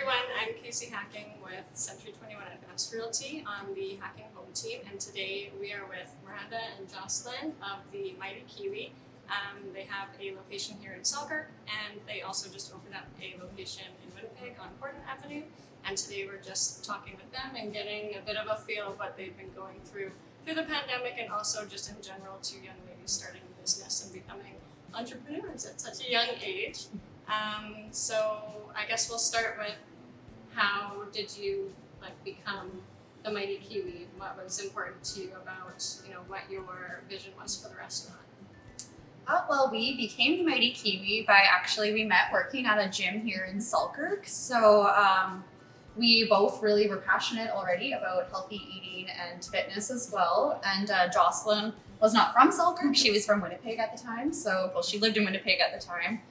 everyone, I'm Casey Hacking with Century 21 Advanced Realty on the Hacking Home team, and today we are with Miranda and Jocelyn of the Mighty Kiwi. They have a location here in Selkirk, and they also just opened up a location in Winnipeg on Portland Avenue. And today we're just talking with them and getting a bit of a feel of what they've been going through the pandemic, and also just in general, two young ladies starting a business and becoming entrepreneurs at such a young age. So I guess we'll start with, how did you become the Mighty Kiwi? What was important to you about what your vision was for the restaurant? Well, we became the Mighty Kiwi by we met working at a gym here in Selkirk. So we both really were passionate already about healthy eating and fitness as well. And Jocelyn was not from Selkirk; she was from Winnipeg at the time. She lived in Winnipeg at the time.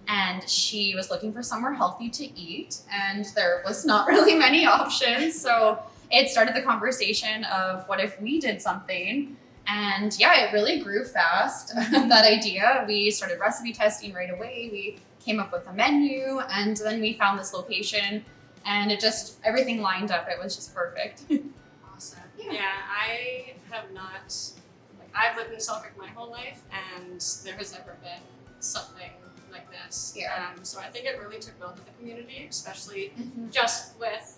And she was looking for somewhere healthy to eat, and there was not really many options. So it started the conversation of, what if we did something? And yeah, it really grew fast, that idea. We started recipe testing right away. We came up with a menu, and then we found this location, and everything lined up. It was just perfect. Awesome. Yeah, I have not, I've lived in Selkirk my whole life, and there has never been something like this. Yeah. So I think it really took well to the community, especially just with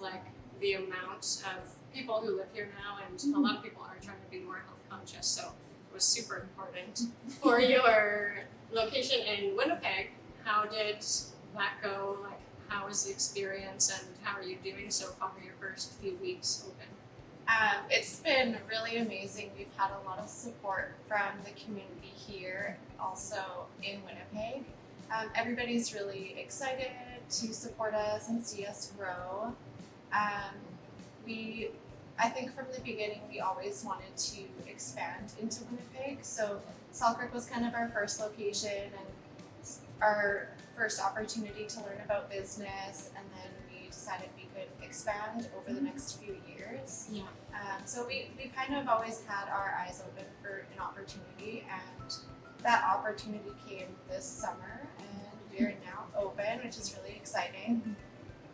the amount of people who live here now, and a lot of people are trying to be more health conscious. So it was super important for your location in Winnipeg. How did that go? How was the experience, and how are you doing so far your first few weeks open? It's been really amazing. We've had a lot of support from the community here, also in Winnipeg. Everybody's really excited to support us and see us grow. I think from the beginning, we always wanted to expand into Winnipeg. So Selkirk was kind of our first location and our first opportunity to learn about business, and then we decided we could expand over the next few years. Yeah. So we kind of always had our eyes open for an opportunity, and that opportunity came this summer, and we're now open, which is really exciting.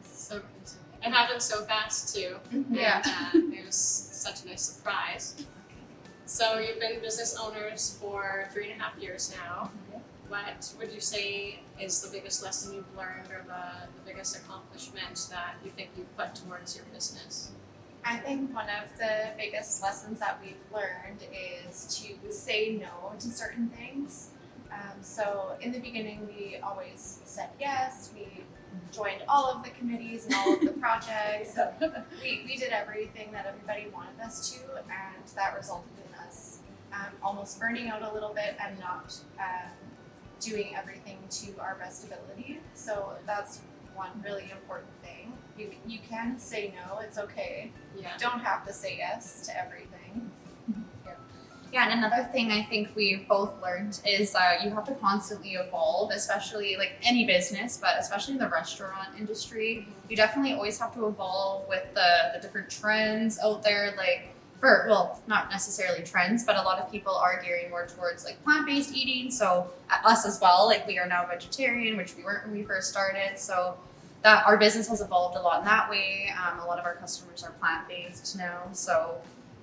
So good. It happened so fast too. Yeah. And it was such a nice surprise. So you've been business owners for 3.5 years now. What would you say is the biggest lesson you've learned, or the biggest accomplishment that you think you've put towards your business? I think one of the biggest lessons that we've learned is to say no to certain things. So in the beginning, we always said yes. We joined all of the committees and all of the projects. We did everything that everybody wanted us to, and that resulted in us almost burning out a little bit and not doing everything to our best ability. So that's one really important thing. You can say no, it's okay. Yeah. You don't have to say yes to everything. Yeah, and another thing I think we've both learned is you have to constantly evolve, especially any business, but especially in the restaurant industry. You definitely always have to evolve with the different trends out there. Not necessarily trends, but a lot of people are gearing more towards plant-based eating. So us as well, we are now vegetarian, which we weren't when we first started. So that our business has evolved a lot in that way. A lot of our customers are plant-based now. So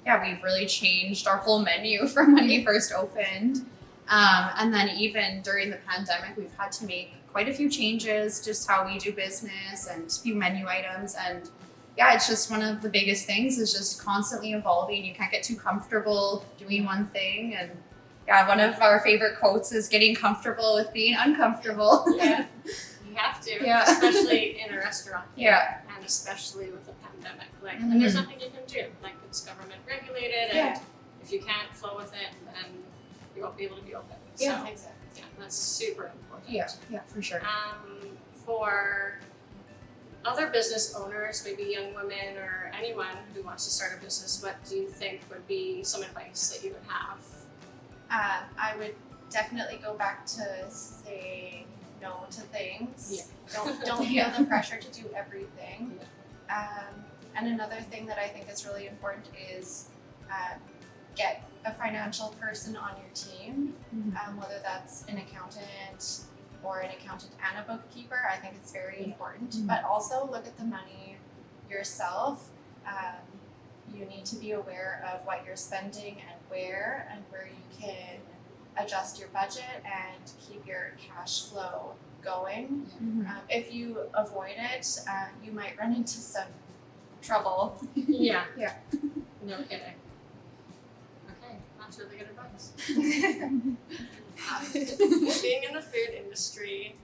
yeah, we've really changed our whole menu from when we first opened. And then even during the pandemic, we've had to make quite a few changes, just how we do business and a few menu items. And yeah, it's just one of the biggest things is just constantly evolving. You can't get too comfortable doing one thing. And yeah, one of our favorite quotes is getting comfortable with being uncomfortable. Yeah, you have to, Yeah. especially in a restaurant. Yeah. And especially with the pandemic. And there's nothing you can do. It's government regulated, and if you can't flow with it, then you won't be able to be open. Yeah, So, exactly. yeah, that's super important. Yeah, for sure. For other business owners, maybe young women or anyone who wants to start a business, what do you think would be some advice that you would have? I would definitely go back to saying no to things. Yeah. Don't feel the pressure to do everything. And another thing that I think is really important is get a financial person on your team, whether that's an accountant, or an accountant and a bookkeeper. I think it's very important. But also look at the money yourself. You need to be aware of what you're spending and where you can adjust your budget and keep your cash flow going. If you avoid it, you might run into some trouble. Yeah. Yeah. No kidding. Okay, that's really good advice. Being in the food industry,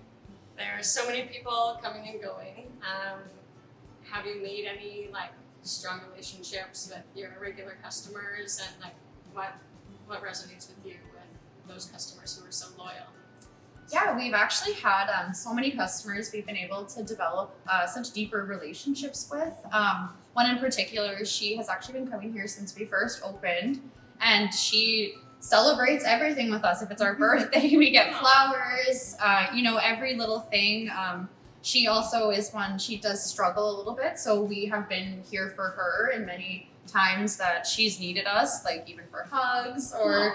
there are so many people coming and going. Have you made any like strong relationships with your regular customers, and like what resonates with you with those customers who are so loyal? Yeah, we've actually had so many customers we've been able to develop such deeper relationships with. One in particular, she has actually been coming here since we first opened, and she celebrates everything with us. If it's our birthday, we get flowers, every little thing. She also is one, she does struggle a little bit, so we have been here for her in many times that she's needed us, like even for hugs or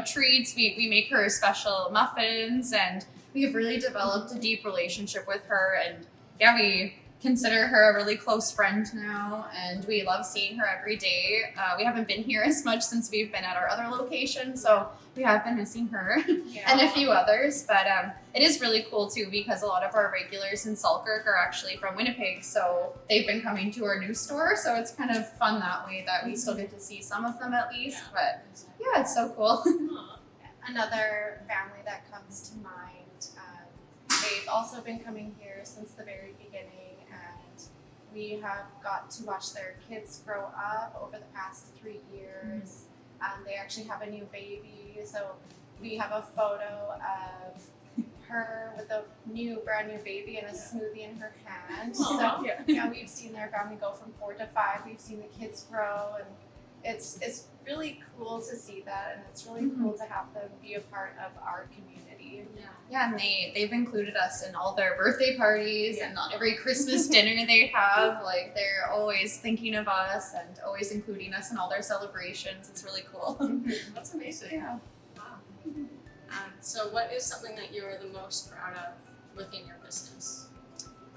treats. We make her special muffins, and we've really developed a deep relationship with her, and we consider her a really close friend now, and we love seeing her every day. We haven't been here as much since we've been at our other location, so we have been missing her and a few others, but it is really cool too, because a lot of our regulars in Selkirk are actually from Winnipeg, so they've been coming to our new store, so it's kind of fun that way that we still get to see some of them at least. But it's so cool. Another family that comes to mind, they've also been coming here since the very beginning, and we have got to watch their kids grow up over the past 3 years. They actually have a new baby, so we have a photo of her with a brand new baby and a smoothie in her hand. So we've seen their family go from 4 to 5. We've seen the kids grow, and it's really cool to see that, and it's really cool to have them be a part of our community. And they've included us in all their birthday parties and on every Christmas dinner they have. Like, they're always thinking of us and always including us in all their celebrations. It's really cool. That's amazing. Yeah. Wow. So what is something that you're the most proud of within your business?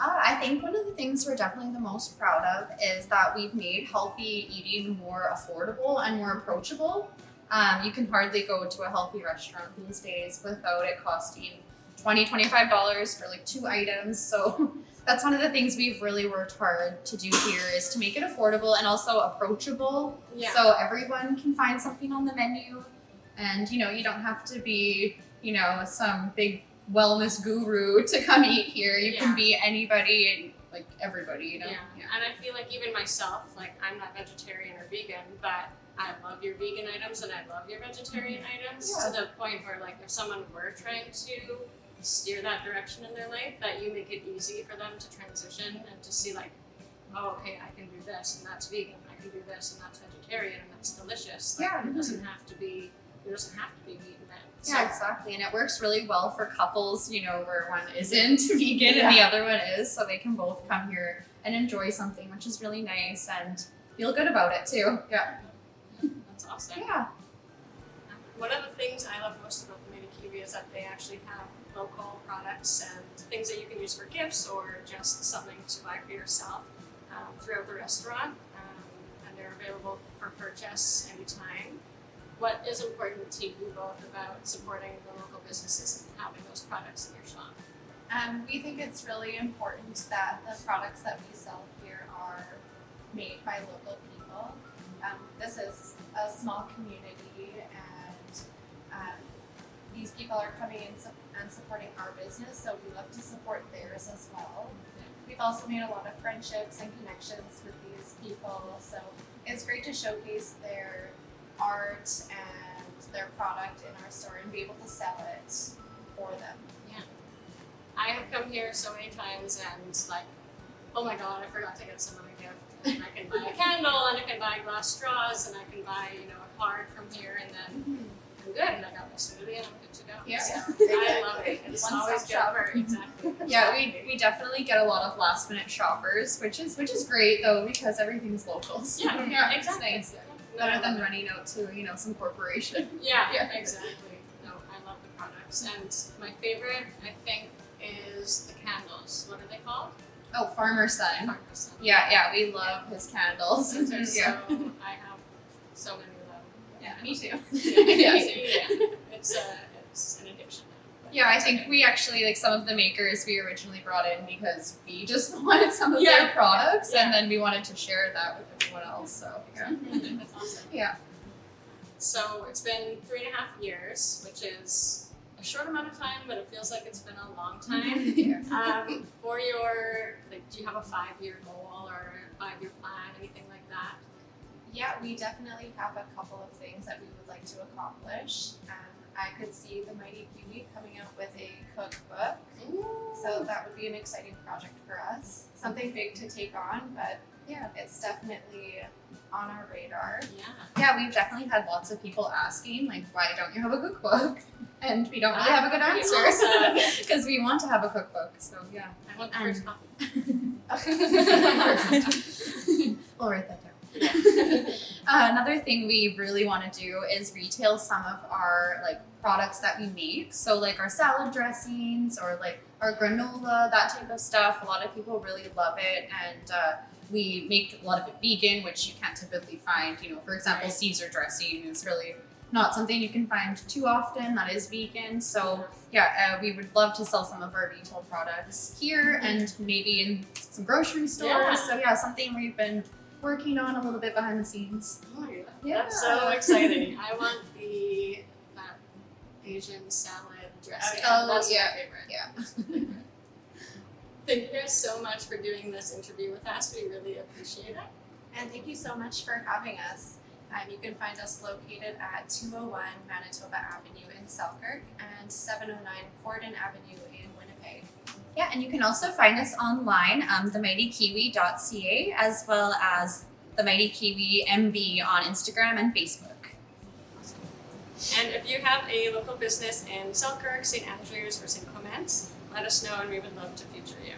I think one of the things we're definitely the most proud of is that we've made healthy eating more affordable and more approachable. You can hardly go to a healthy restaurant these days without it costing $20-$25 for like 2 items. So that's one of the things we've really worked hard to do here, is to make it affordable and also approachable. So everyone can find something on the menu, and you don't have to be some big wellness guru to come eat here. You can be anybody and like everybody, And I feel like even myself, like I'm not vegetarian or vegan, but I love your vegan items and I love your vegetarian items, to the point where like if someone were trying to steer that direction in their life, that you make it easy for them to transition and to see like, oh, okay, I can do this and that's vegan, I can do this and that's vegetarian and that's delicious. Like, it doesn't have to be meat and then. So, exactly. And it works really well for couples, where one isn't vegan and the other one is, so they can both come here and enjoy something, which is really nice, and feel good about it too. That's awesome. Yeah. One of the things I love most about the Mighty Kiwi is that they actually have local products and things that you can use for gifts or just something to buy for yourself throughout the restaurant, and they're available for purchase anytime. What is important to you both about supporting the local businesses and having those products in your shop? We think it's really important that the products that we sell here are made by local people. This is a small community, and these people are coming in and supporting our business, so we love to support theirs as well. We've also made a lot of friendships and connections with these people, so it's great to showcase their art and their product in our store and be able to sell it for them. I have come here so many times and like, oh my god, I forgot to get someone a gift. And I can buy a candle, and I can buy glass straws, and I can buy, a card from here, and then I'm good, and I got my smoothie and I'm good to go. So I love it. It's always good for exactly. We definitely get a lot of last minute shoppers, which is great though, because everything's local. So exactly. It's nice. Better than running out to some corporation. Yeah, exactly. No, I love the product. products. And my favorite, I think, is the candles. What are they called? Oh, Farmer Son. Farmer's Son. Yeah, we love his candles. Those are Yeah. I have so many of them. Yeah, me too. Yeah. It's an addiction now. But Yeah, I it's think okay. we actually, like, some of the makers we originally brought in because we just wanted some of Yeah. their products, Yeah. and then we wanted to share that with everyone else. So yeah, That's awesome. yeah. So it's been 3.5 years, which is a short amount of time, but it feels like it's been a long time. Yeah. For your, like, do you have a 5-year goal or a 5-year plan, anything like that? Yeah, we definitely have a couple of things that we would like to accomplish. I could see the Mighty Kiwi coming out with a cookbook, so that would be an exciting project for us. Something big to take on, but Yeah. it's definitely on our radar. Yeah. Yeah, we've definitely had lots of people asking, like, why don't you have a cookbook? And we don't really have a good Pretty answer awesome. because we want to have a cookbook. So yeah. I want the first copy. We'll write that down. Another thing we really want to do is retail some of our like products that we make. So like our salad dressings or like our granola, that type of stuff. A lot of people really love it, and we make a lot of it vegan, which you can't typically find. You know, for example, Right. Caesar dressing is really not something you can find too often that is vegan. So yeah, we would love to sell some of our retail products here and maybe in some grocery stores. Yeah. So yeah, something we've been working on a little bit behind the scenes. Oh my god. Yeah. That's so exciting. I want that Asian salad dressing. Oh, That's yeah. my favorite. Yeah. Thank you guys so much for doing this interview with us. We really appreciate it. And thank you so much for having us. You can find us located at 201 Manitoba Avenue in Selkirk and 709 Corden Avenue in Winnipeg. Yeah, and you can also find us online, themightykiwi.ca, as well as the Mighty Kiwi MB on Instagram and Facebook. And if you have a local business in Selkirk, St. Andrews, or St. Clement, let us know and we would love to feature you.